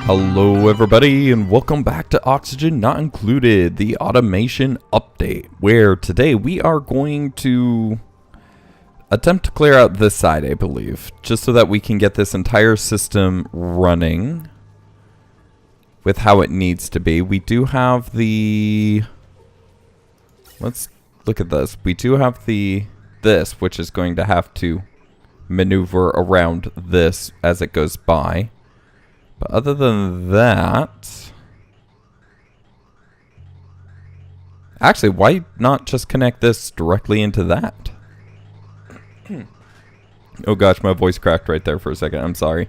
Hello everybody and welcome back to Oxygen Not Included, the automation update, where today we are going to attempt to clear out this side, I believe, just so that we can get this entire system running with how it needs to be. We do have the... Let's look at this. We do have this, which is going to have to maneuver around this as it goes by. But other than that... Actually, why not just connect this directly into that? Oh gosh, my voice cracked right there for a second. I'm sorry.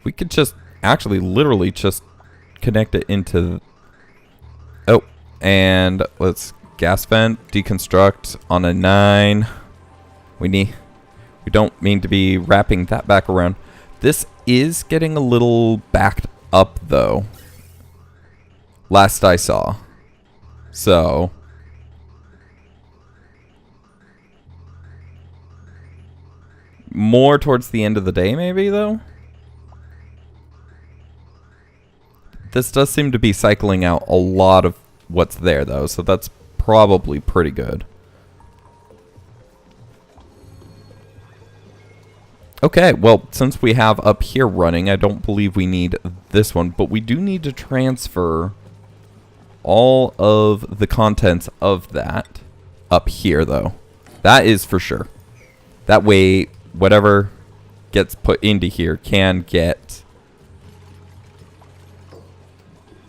We could just actually literally just connect it into... Oh, and let's gas vent, deconstruct on a 9. We don't mean to be wrapping that back around. This is getting a little backed up, though. Last I saw. So... more towards the end of the day, maybe, though? This does seem to be cycling out a lot of what's there, though, so that's probably pretty good. Okay, well, since we have up here running, I don't believe we need this one, but we do need to transfer all of the contents of that up here, though. That is for sure. That way, whatever gets put into here can get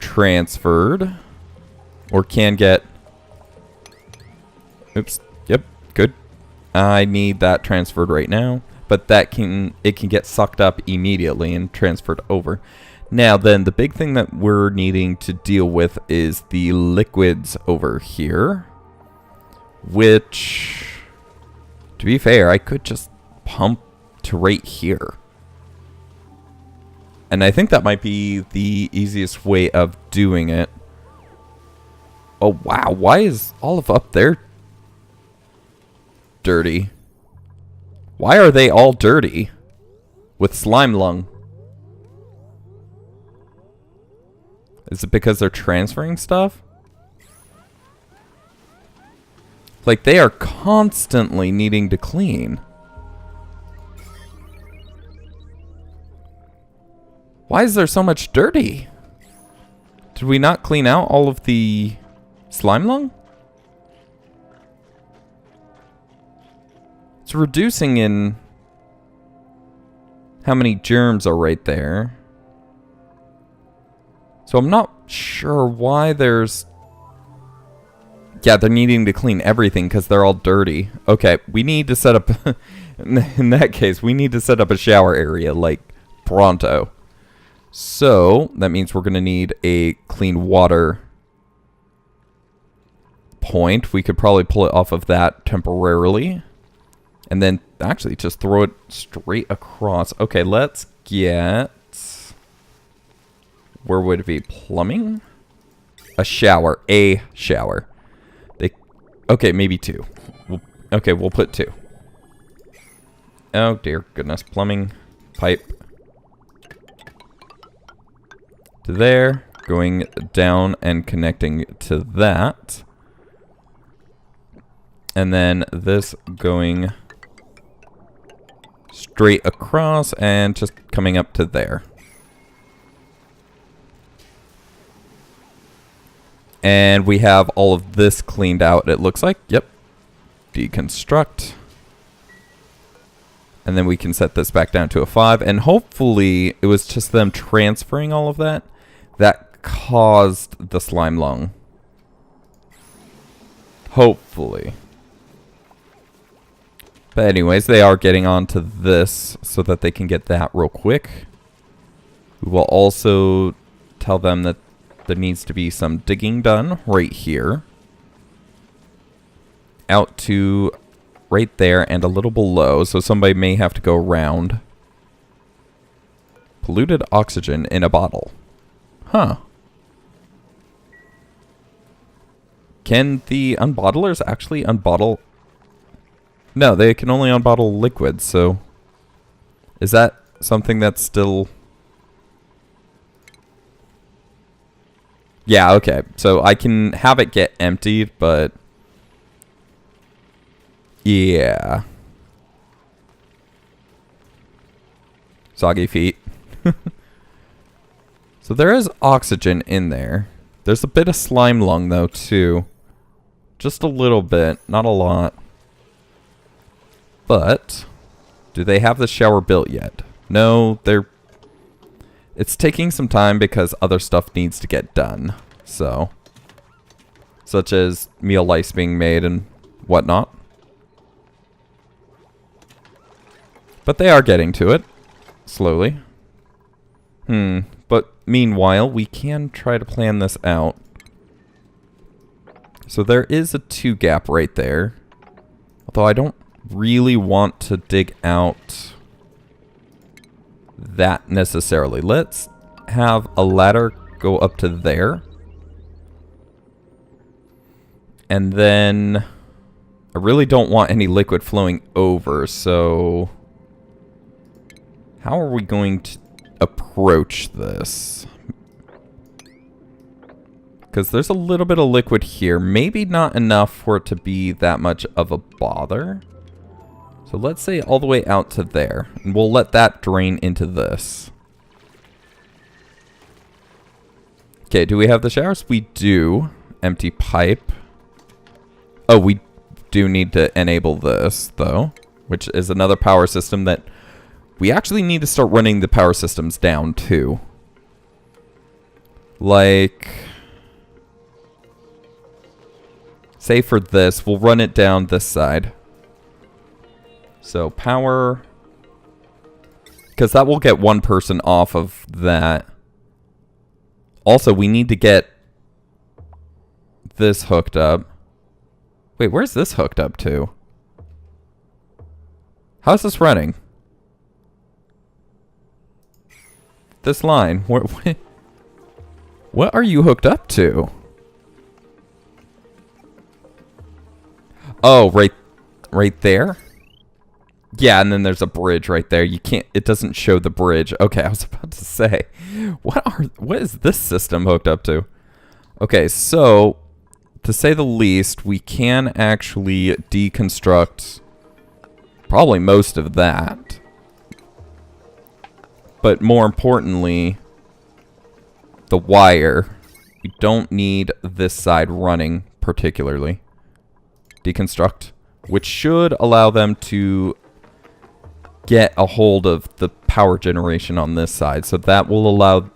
transferred, or can get... Oops, yep, good. I need that transferred right now. But it can get sucked up immediately and transferred over. Now then, the big thing that we're needing to deal with is the liquids over here. Which, to be fair, I could just pump to right here. And I think that might be the easiest way of doing it. Oh wow, why is all of up there dirty? Why are they all dirty? With slime lung? Is it because they're transferring stuff? Like, they are constantly needing to clean. Why is there so much dirty? Did we not clean out all of the slime lung? It's reducing in how many germs are right there. So I'm not sure why there's... Yeah, they're needing to clean everything because they're all dirty. Okay, we need to set up... in that case, we need to set up a shower area, like, pronto. So, that means we're going to need a clean water point. We could probably pull it off of that temporarily. And then actually just throw it straight across. Okay, let's get... Where would it be? Plumbing? A shower. A shower. Okay, maybe 2. Okay, we'll put 2. Oh, dear goodness. Plumbing. Pipe. To there. Going down and connecting to that. And then this going... straight across and just coming up to there. And we have all of this cleaned out, it looks like. Yep. Deconstruct. And then we can set this back down to a 5. And hopefully it was just them transferring all of that that caused the slime lung. Hopefully. But anyways, they are getting onto this so that they can get that real quick. We will also tell them that there needs to be some digging done right here. Out to right there and a little below, so somebody may have to go around. Polluted oxygen in a bottle. Huh. Can the unbottlers actually unbottle No, they can only unbottle liquids, so... Is that something that's still... Yeah, okay. So I can have it get emptied, but... Yeah. Soggy feet. So there is oxygen in there. There's a bit of slime lung, though, too. Just a little bit. Not a lot. But... Do they have the shower built yet? No, they're... It's taking some time because other stuff needs to get done. So... Such as meal lice being made and whatnot. But they are getting to it. Slowly. But meanwhile, we can try to plan this out. So there is a 2 gap right there. Although I don't really want to dig out that necessarily. Let's have a ladder go up to there. And then I really don't want any liquid flowing over, so how are we going to approach this? Because there's a little bit of liquid here. Maybe not enough for it to be that much of a bother. So let's say all the way out to there. And we'll let that drain into this. Okay, do we have the showers? We do. Empty pipe. Oh, we do need to enable this, though. Which is another power system that... We actually need to start running the power systems down, too. Like... Say for this, we'll run it down this side. So power... Because that will get one person off of that. Also, we need to get this hooked up. Wait, where's this hooked up to? How's this running? This line. What are you hooked up to? Oh, right there? Yeah, and then there's a bridge right there. You can't, it doesn't show the bridge. Okay, I was about to say, what is this system hooked up to? Okay, so, to say the least, we can actually deconstruct probably most of that. But more importantly, the wire. We don't need this side running particularly. Deconstruct, which should allow them to get a hold of the power generation on this side. So that will allow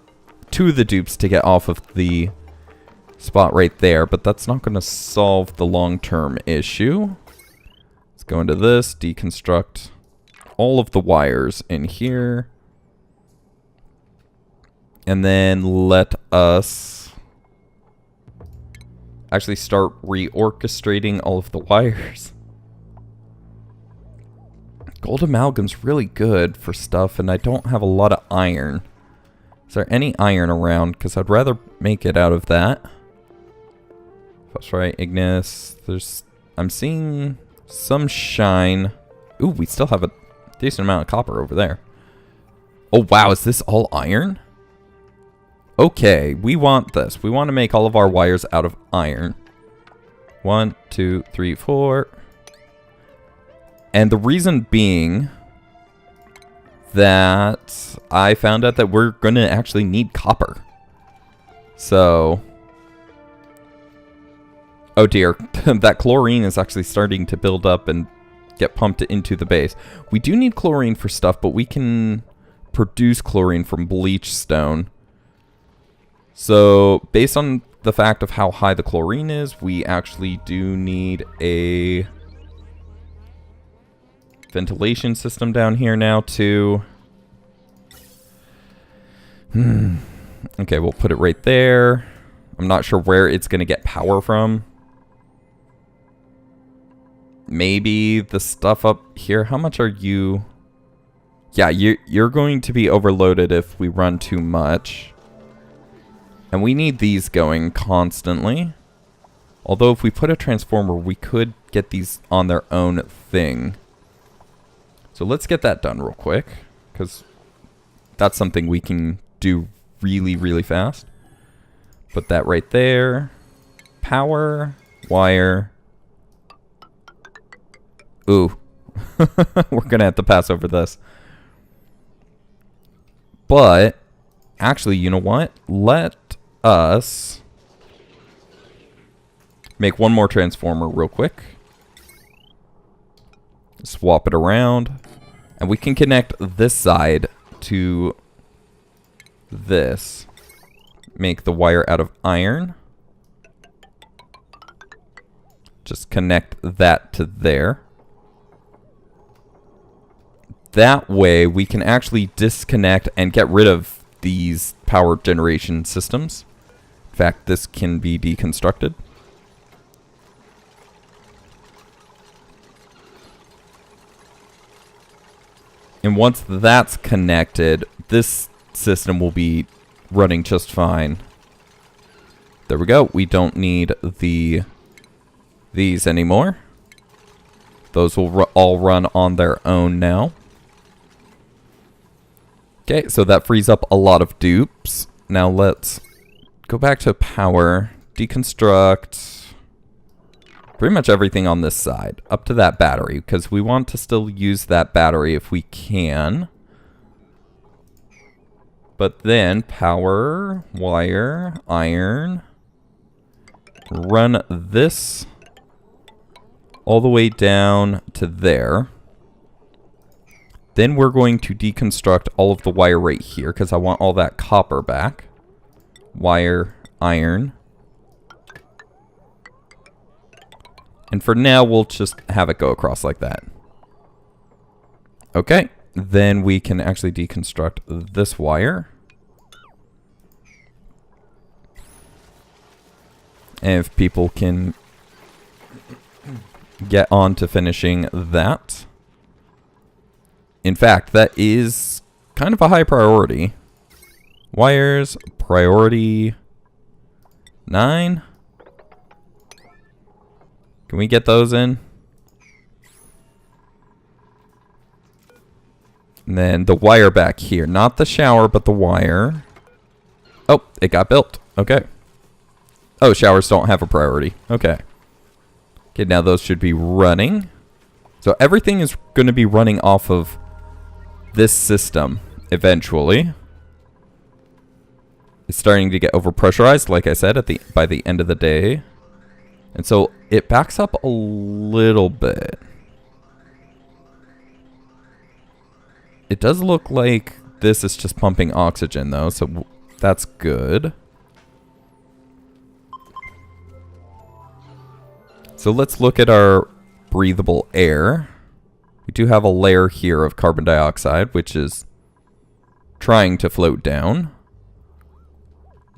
2 of the dupes to get off of the spot right there, but that's not going to solve the long-term issue. Let's go into this, deconstruct all of the wires in here, and then let us actually start reorchestrating all of the wires. Gold amalgam's really good for stuff, and I don't have a lot of iron. Is there any iron around? Because I'd rather make it out of that. Phosphorite, Ignis. I'm seeing some shine. Ooh, we still have a decent amount of copper over there. Oh, wow. Is this all iron? Okay, we want this. We want to make all of our wires out of iron. 1, 2, 3, 4. And the reason being that I found out that we're going to actually need copper. So... Oh dear, that chlorine is actually starting to build up and get pumped into the base. We do need chlorine for stuff, but we can produce chlorine from bleach stone. So, based on the fact of how high the chlorine is, we actually do need a ventilation system down here now, too. Okay, we'll put it right there. I'm not sure where it's going to get power from. Maybe the stuff up here. How much are you? Yeah, you're going to be overloaded if we run too much. And we need these going constantly. Although if we put a transformer, we could get these on their own thing. So let's get that done real quick, because that's something we can do really, really fast. Put that right there. Power, wire. Ooh. We're going to have to pass over this. But, actually, you know what? Let us make one more transformer real quick. Swap it around. And we can connect this side to this. Make the wire out of iron. Just connect that to there. That way we can actually disconnect and get rid of these power generation systems. In fact, this can be deconstructed. And once that's connected, this system will be running just fine. There we go. We don't need these anymore. Those will all run on their own now. Okay, so that frees up a lot of dupes. Now let's go back to power, deconstruct pretty much everything on this side, up to that battery, because we want to still use that battery if we can. But then power, wire, iron, run this all the way down to there. Then we're going to deconstruct all of the wire right here, because I want all that copper back. Wire, iron. And for now, we'll just have it go across like that. Okay. Then we can actually deconstruct this wire. And if people can get on to finishing that. In fact, that is kind of a high priority. Wires, priority 9. Can we get those in? And then the wire back here. Not the shower, but the wire. Oh, it got built. Okay. Oh, showers don't have a priority. Okay. Okay, now those should be running. So everything is going to be running off of this system eventually. It's starting to get overpressurized, like I said, by the end of the day. And so it backs up a little bit. It does look like this is just pumping oxygen, though, so that's good. So let's look at our breathable air. We do have a layer here of carbon dioxide, which is trying to float down.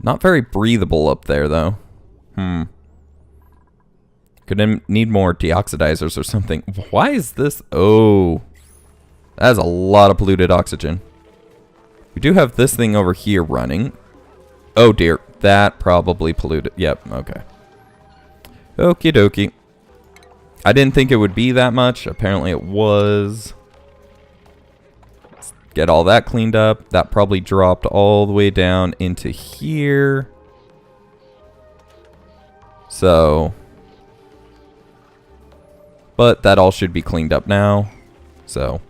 Not very breathable up there, though. Gonna need more deoxidizers or something. Why is this? Oh, that is a lot of polluted oxygen. We do have this thing over here running. Oh dear, that probably polluted. Yep, okay. Okie dokie. I didn't think it would be that much. Apparently it was. Let's get all that cleaned up. That probably dropped all the way down into here. So. But that all should be cleaned up now. So.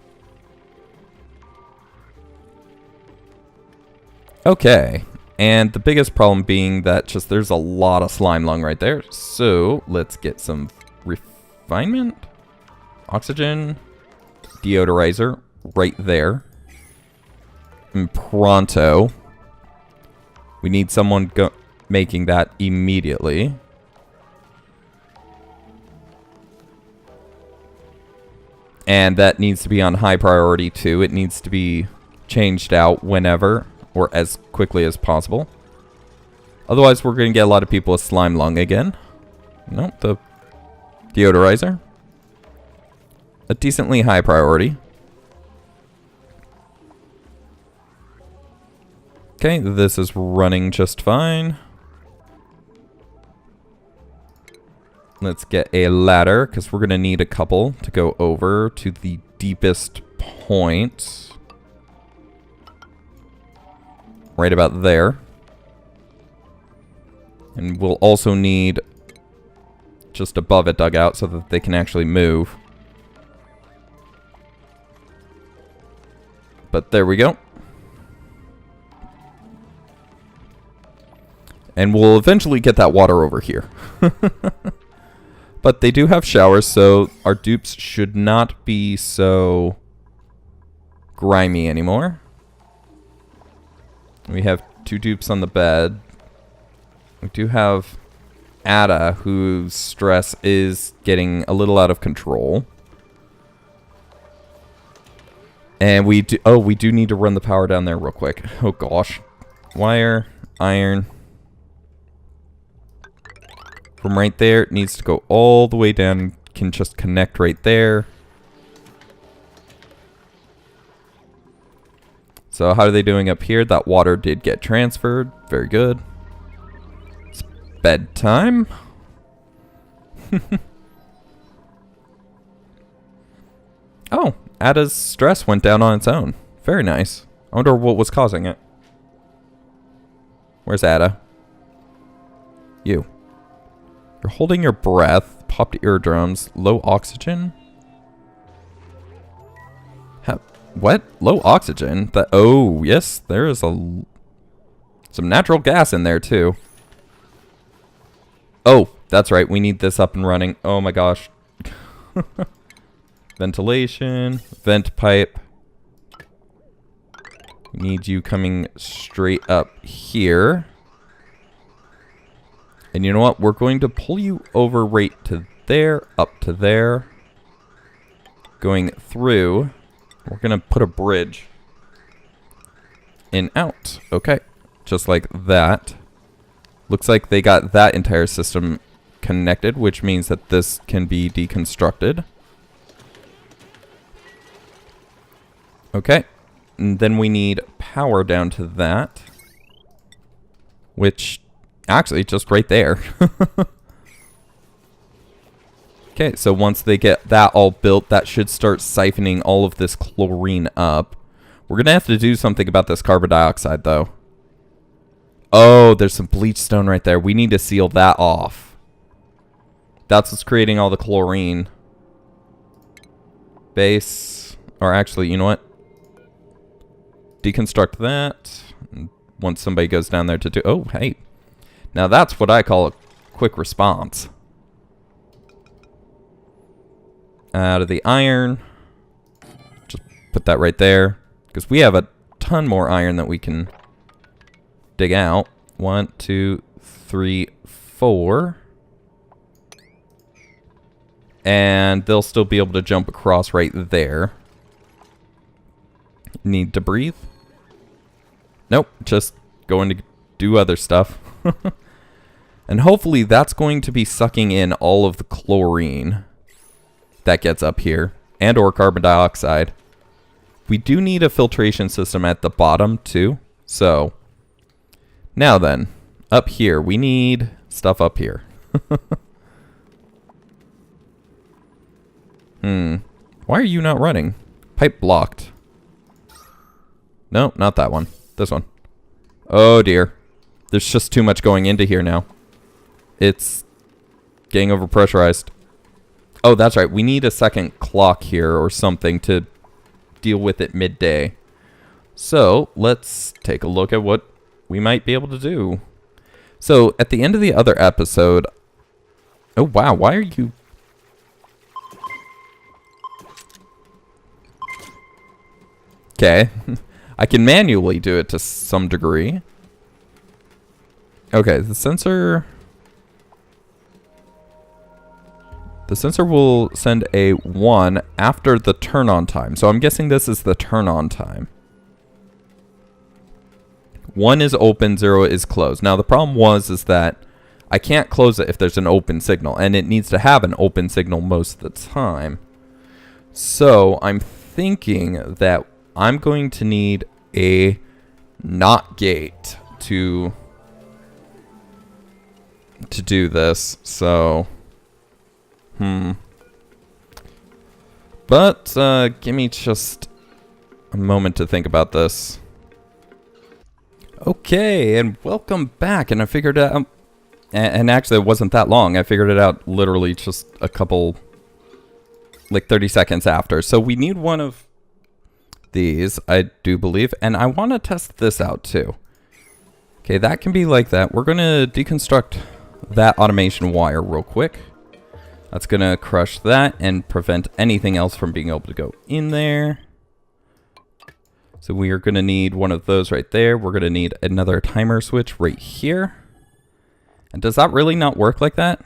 Okay. And the biggest problem being that just there's a lot of slime lung right there. So let's get some refinement. Oxygen. Deodorizer right there. And pronto. We need someone making that immediately. And that needs to be on high priority too. It needs to be changed out whenever or as quickly as possible. Otherwise, we're going to get a lot of people with slime lung again. Nope, the deodorizer. A decently high priority. Okay, this is running just fine. Let's get a ladder, because we're going to need a couple to go over to the deepest point. Right about there. And we'll also need just above it dug out so that they can actually move. But there we go. And we'll eventually get that water over here. But they do have showers, so our dupes should not be so grimy anymore. We have 2 dupes on the bed. We do have Ada, whose stress is getting a little out of control. And we do need to run the power down there real quick. Oh gosh. Wire, iron. From right there, it needs to go all the way down. Can just connect right there. So how are they doing up here? That water did get transferred. Very good. It's bedtime. Oh, Ada's stress went down on its own. Very nice. I wonder what was causing it. Where's Ada? You. You're holding your breath. Popped eardrums. Low oxygen? What? Low oxygen? Oh, yes. There is some natural gas in there, too. Oh, that's right. We need this up and running. Oh, my gosh. Ventilation. Vent pipe. We need you coming straight up here. And you know what? We're going to pull you over right to there, up to there. Going through. We're going to put a bridge in out. Okay. Just like that. Looks like they got that entire system connected, which means that this can be deconstructed. Okay. And then we need power down to that. Which... actually, just right there. Okay, so once they get that all built, that should start siphoning all of this chlorine up. We're going to have to do something about this carbon dioxide, though. Oh, there's some bleach stone right there. We need to seal that off. That's what's creating all the chlorine. Base. Or actually, you know what? Deconstruct that. Once somebody goes down there to do... oh, hey. Now that's what I call a quick response. Out of the iron. Just put that right there. Because we have a ton more iron that we can dig out. 1, 2, 3, 4. And they'll still be able to jump across right there. Need to breathe? Nope. Just going to do other stuff. And hopefully that's going to be sucking in all of the chlorine that gets up here, and or carbon dioxide. We do need a filtration system at the bottom too. So now then, up here we need stuff up here. Why are you not running? Pipe blocked. No, not that one. This one. Oh dear. There's just too much going into here now. It's getting overpressurized. Oh, that's right. We need a second clock here or something to deal with it midday. So let's take a look at what we might be able to do. So at the end of the other episode... oh, wow. Why are you... okay. I can manually do it to some degree. Okay, the sensor will send a 1 after the turn on time. So I'm guessing this is the turn on time. 1 is open, 0 is closed. Now the problem is that I can't close it if there's an open signal, and it needs to have an open signal most of the time. So I'm thinking that I'm going to need a NOT gate to do this. So But, give me just a moment to think about this. Okay, and welcome back, and I figured it out, and actually it wasn't that long. I figured it out literally just a couple, like 30 seconds after. So we need one of these, I do believe, and I want to test this out too. Okay, that can be like that. We're going to deconstruct that automation wire real quick. That's going to crush that and prevent anything else from being able to go in there. So we are going to need one of those right there. We're going to need another timer switch right here. And does that really not work like that?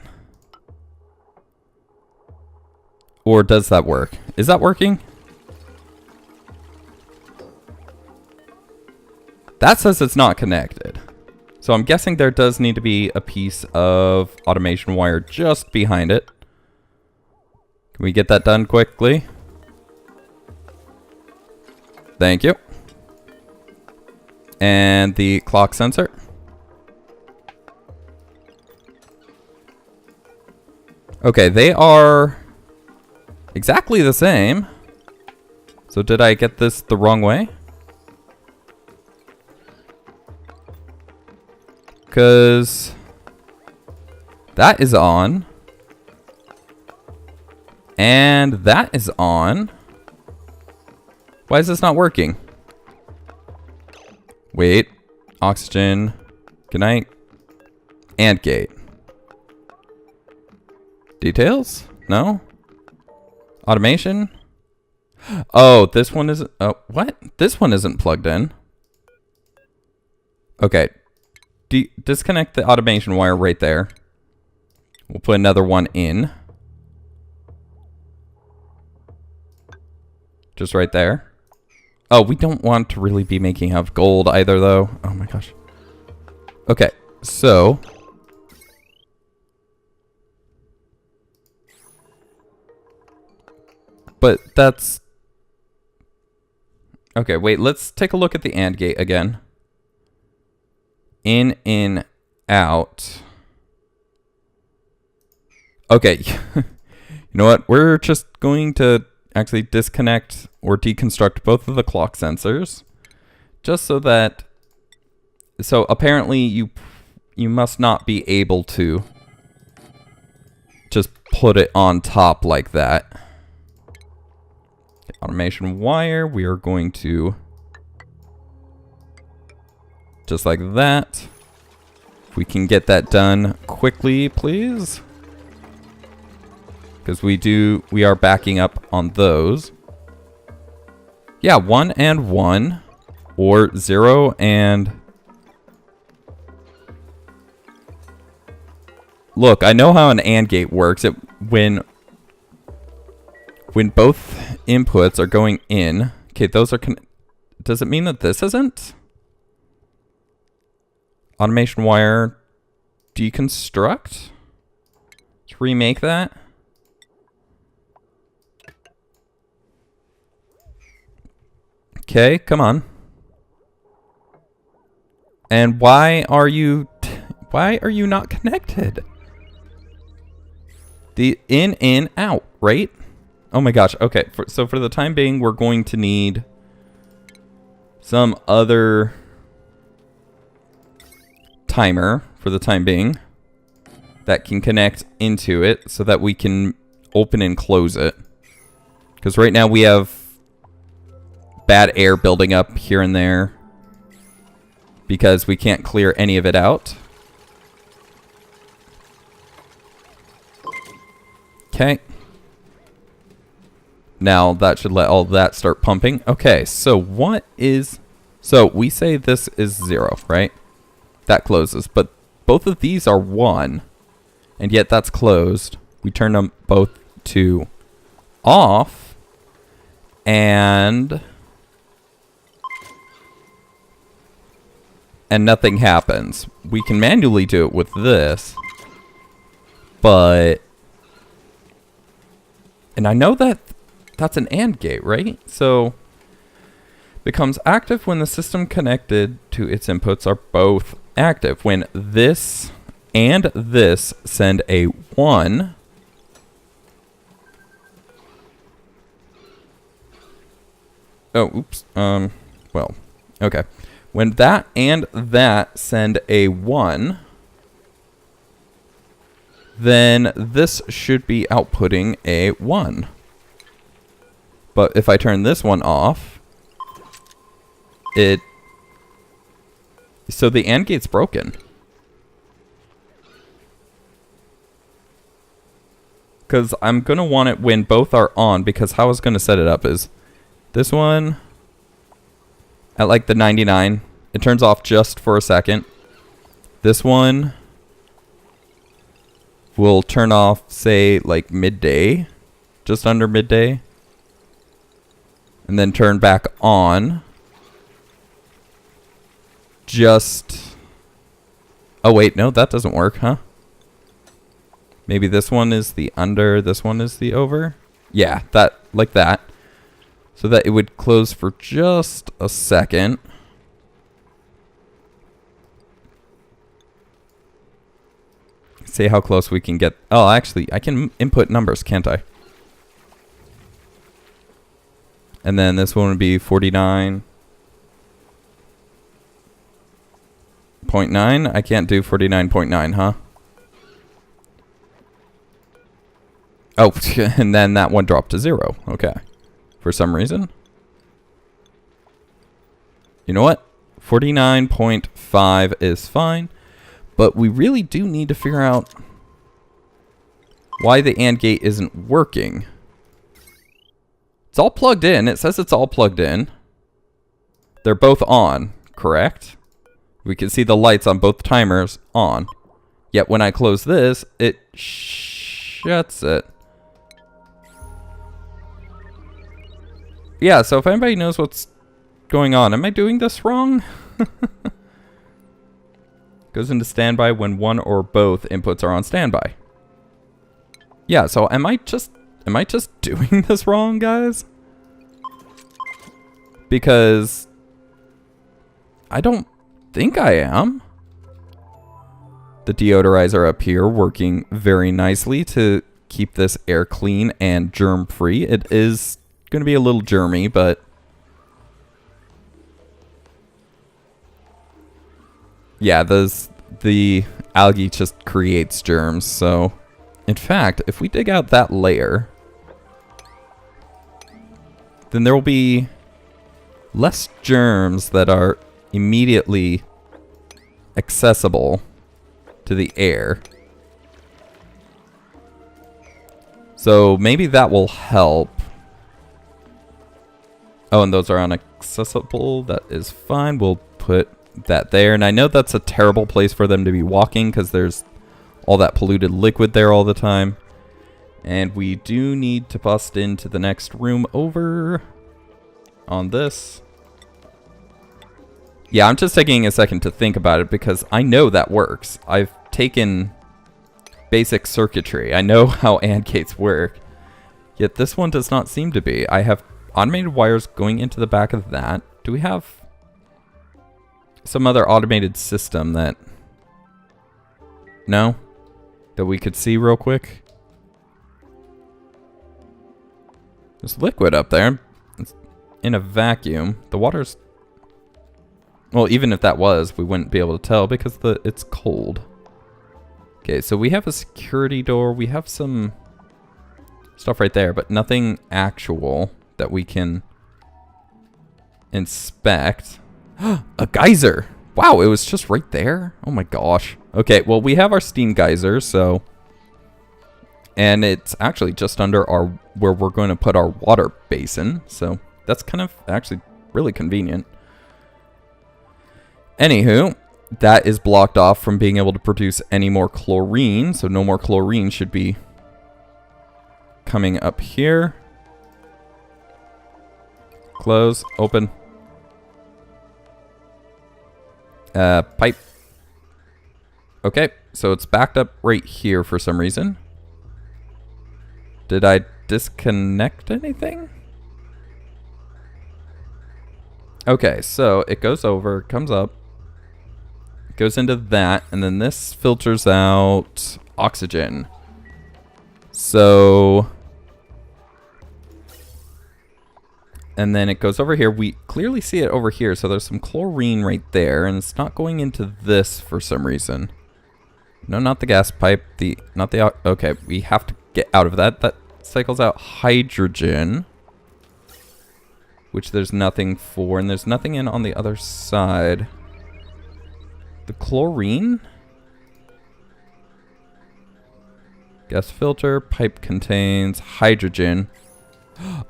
Or does that work? Is that working? That says it's not connected. So I'm guessing there does need to be a piece of automation wire just behind it. Can we get that done quickly? Thank you. And the clock sensor. Okay, they are exactly the same. So did I get this the wrong way? Because that is on. And that is on. Why is this not working? Wait. Oxygen. Good night. And gate. Details? No? Automation? Oh, this one isn't... Oh, what? This one isn't plugged in. Okay. Disconnect the automation wire right there. We'll put another one in. Just right there. Oh, we don't want to really be making out of gold either, though. Oh my gosh. Okay, so... But that's... Okay, wait, let's take a look at the AND gate again. In, out. Okay. You know what? We're just going to actually disconnect or deconstruct both of the clock sensors. Just so that... So apparently you must not be able to just put it on top like that. Automation wire, we are going to... Just like that. If we can get that done quickly, please. Because we are backing up on those. Yeah, 1 and 1. Or 0 and... Look, I know how an AND gate works. When both inputs are going in... Okay, those are... Does it mean that this isn't? Automation wire deconstruct. Let's remake that. Okay, come on. And why are you not connected? The in, out, right? Oh my gosh. Okay, so for the time being, we're going to need some other timer for the time being that can connect into it so that we can open and close it. Because right now we have bad air building up here and there because we can't clear any of it out. Okay. Now that should let all that start pumping. Okay, so what is... So we say this is 0, right? That closes, but both of these are 1, and yet that's closed. We turn them both to off, and nothing happens. We can manually do it with this, but... And I know that that's an AND gate, right? So... Becomes active when the system connected to its inputs are both active. When this and this send a 1, Oh, oops. Well, okay. When that and that send a 1, then this should be outputting a 1. But if I turn this one off, so the AND gate's broken. Because I'm going to want it when both are on, because how I was going to set it up is this one at like the 99, it turns off just for a second. This one will turn off, say, like midday, just under midday, and then turn back on. Oh wait, no, that doesn't work, huh? Maybe this one is the under, this one is the over? Yeah, that, like that. So that it would close for just a second. See how close we can get. Oh, actually, I can input numbers, can't I? And then this one would be 49.9. I can't do 49.9, huh? Oh, and then that one dropped to 0. Okay. For some reason. You know what? 49.5 is fine. But we really do need to figure out why the AND gate isn't working. It's all plugged in. It says it's all plugged in. They're both on, correct? We can see the lights on both timers on. Yet when I close this, it shuts it. Yeah, so if anybody knows what's going on, am I doing this wrong? Goes into standby when one or both inputs are on standby. Yeah, so am I just doing this wrong, guys? Because I don't think I am. The deodorizer up here working very nicely to keep this air clean and germ free. It is going to be a little germy, but yeah, the algae just creates germs. So in fact, if we dig out that layer, then there will be less germs that are immediately accessible to the air. So maybe that will help. Oh, and those are inaccessible. That is fine. We'll put that there. And I know that's a terrible place for them to be walking because there's all that polluted liquid there all the time. And we do need to bust into the next room over on this. Yeah, I'm just taking a second to think about it because I know that works. I've taken basic circuitry. I know how AND gates work. Yet this one does not seem to be. I have automated wires going into the back of that. Do we have some other automated system that... No? That we could see real quick? There's liquid up there. It's in a vacuum. The water's... Well, even if that was, we wouldn't be able to tell because it's cold. Okay, so we have a security door. We have some stuff right there, but nothing actual that we can inspect. A geyser! Wow, it was just right there? Oh my gosh. Okay, well, we have our steam geyser, so... And it's actually just under where we're going to put our water basin, so that's kind of actually really convenient. Anywho, that is blocked off from being able to produce any more chlorine, so no more chlorine should be coming up here. Close, open. Pipe. Okay, so it's backed up right here for some reason. Did I disconnect anything? Okay, so it goes over, comes up, goes into that, and then this filters out oxygen. So And then it goes over here. We clearly see it over here. So there's some chlorine right there. And it's not going into this for some reason. No, not the gas pipe. Okay, we have to get out of that. That cycles out hydrogen. Which there's nothing for. And there's nothing in on the other side. The chlorine? Gas filter. Pipe contains hydrogen.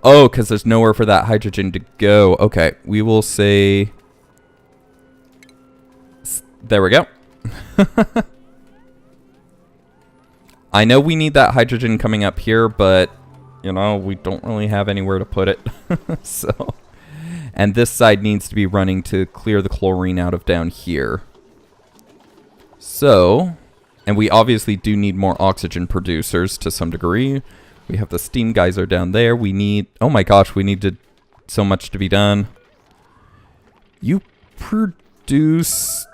Oh, because there's nowhere for that hydrogen to go. Okay, we will say... There we go. I know we need that hydrogen coming up here, but, you know, we don't really have anywhere to put it. So, and this side needs to be running to clear the chlorine out of down here. So, and we obviously do need more oxygen producers to some degree. We have the steam geyser down there. We need... Oh my gosh, we needed so much to be done. You produce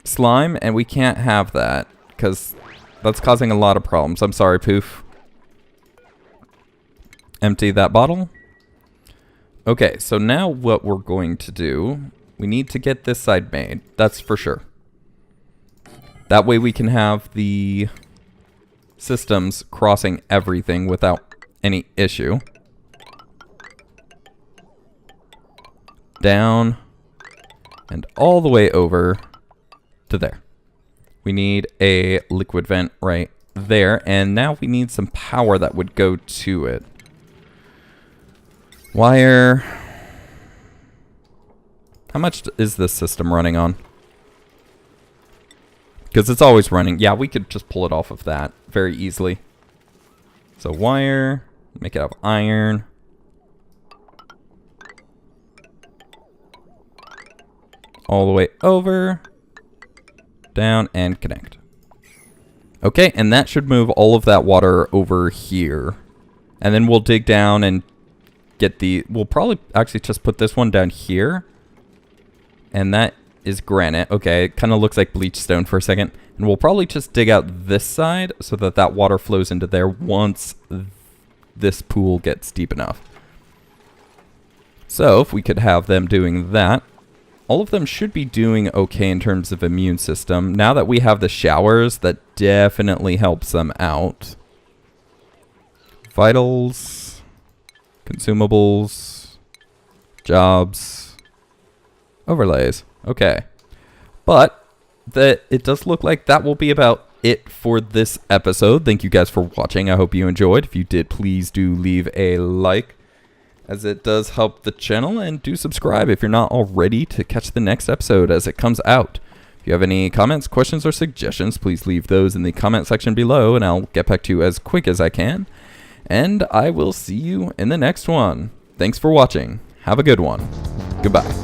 slime, and we can't have that, because that's causing a lot of problems. I'm sorry, Poof. Empty that bottle. Okay, so now what we're going to do... We need to get this side made. That's for sure. That way we can have the... systems crossing everything without any issue. Down and all the way over to there. We need a liquid vent right there, and now we need some power that would go to it. Wire. How much is this system running on? Because it's always running. Yeah, we could just pull it off of that very easily. So wire, make it out of iron. All the way over, down, and connect. Okay, and that should move all of that water over here. And then we'll dig down and get the... We'll probably actually just put this one down here. And that is granite. Okay, it kind of looks like bleach stone for a second. And we'll probably just dig out this side so that that water flows into there once this pool gets deep enough. So if we could have them doing that, all of them should be doing okay in terms of immune system. Now that we have the showers, that definitely helps them out. Vitals, consumables, jobs, overlays. Okay. But it does look like that will be about it for this episode. Thank you guys for watching. I hope you enjoyed. If you did, please do leave a like, as it does help the channel, and do subscribe if you're not already to catch the next episode as it comes out. If you have any comments, questions, or suggestions, please leave those in the comment section below, and I'll get back to you as quick as I can. And I will see you in the next one. Thanks for watching. Have a good one. Goodbye.